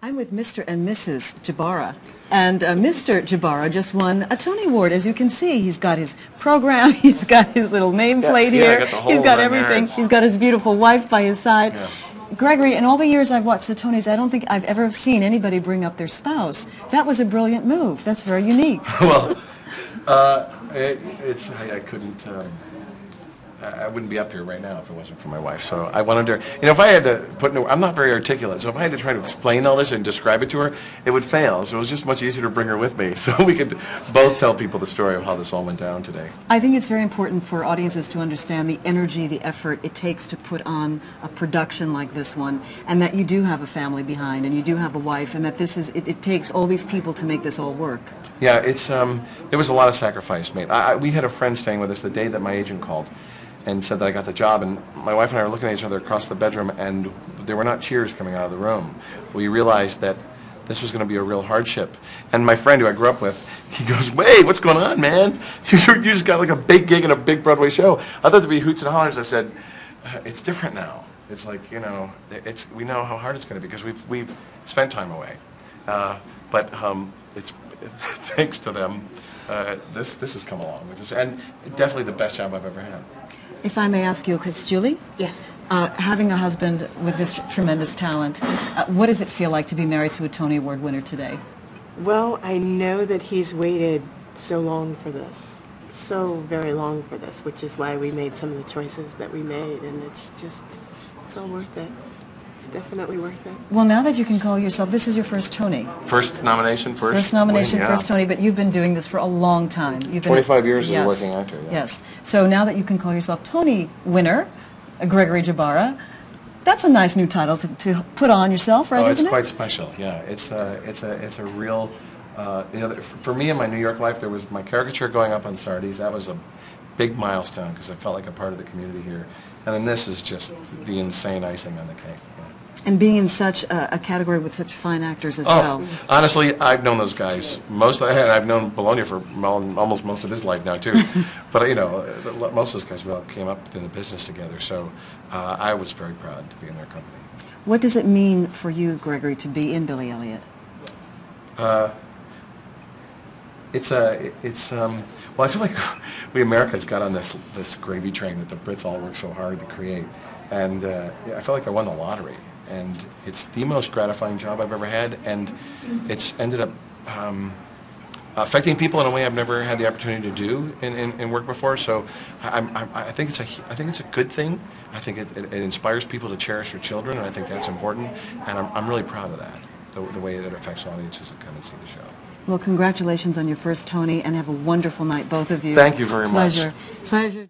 I'm with Mr. and Mrs. Jbara, and Mr. Jbara just won a Tony Award. As you can see, he's got his program, he's got his little nameplate here, he's got everything, he's got his beautiful wife by his side. Yeah. Gregory, in all the years I've watched the Tonys, I don't think I've ever seen anybody bring up their spouse. That was a brilliant move. That's very unique. Well, I couldn't... I wouldn't be up here right now if it wasn't for my wife. So I wanted her, you know, if I had to put I'm not very articulate, so if I had to try to explain all this and describe it to her, it would fail. So it was just much easier to bring her with me so we could both tell people the story of how this all went down today. I think it's very important for audiences to understand the energy, the effort it takes to put on a production like this one, and that you do have a family behind, and you do have a wife, and that this is, it takes all these people to make this all work. Yeah, it's, there was a lot of sacrifice made. We had a friend staying with us the day that my agent called and said that I got the job, and my wife and I were looking at each other across the bedroom, and there were not cheers coming out of the room. We realized that this was going to be a real hardship. And my friend who I grew up with, he goes, "Wait, what's going on, man? You just got like a big gig in a big Broadway show." I thought there'd be hoots and hollers. I said, "It's different now. It's like, you know, we know how hard it's going to be because we've spent time away. But it's thanks to them, this has come along, and definitely the best job I've ever had." If I may ask you, it's Julie? Yes. Having a husband with this tremendous talent, what does it feel like to be married to a Tony Award winner today? Well, I know that he's waited so long for this, so very long for this, which is why we made some of the choices that we made, and it's all worth it. It's definitely worth it. Well, now that you can call yourself, this is your first Tony. First nomination, first nomination, yeah. First Tony, but you've been doing this for a long time. You've been 25 years as a working actor. Yeah. Yes. So now that you can call yourself Tony winner, Gregory Jbara, that's a nice new title to put on yourself, right? Oh, it's isn't quite it? Special. Yeah, it's a real. You know, for me in my New York life, there was my caricature going up on Sardi's. That was a big milestone because I felt like a part of the community here. And then this is just the insane icing on the cake. Yeah. And being in such a category with such fine actors as well. Honestly, I've known those guys and I've known Bologna for almost most of his life now too. But you know, most of those guys we all came up in the business together. So I was very proud to be in their company. What does it mean for you, Gregory, to be in Billy Elliot? Well, I feel like we Americans got on this gravy train that the Brits all work so hard to create, and yeah, I feel like I won the lottery, and it's the most gratifying job I've ever had, and it's ended up affecting people in a way I've never had the opportunity to do in work before. So I think it's a good thing. I think it inspires people to cherish their children, and I think that's important, and I'm really proud of that. The way that it affects audiences that come and see the show. Well, congratulations on your first Tony, and have a wonderful night, both of you. Thank you very much. Pleasure.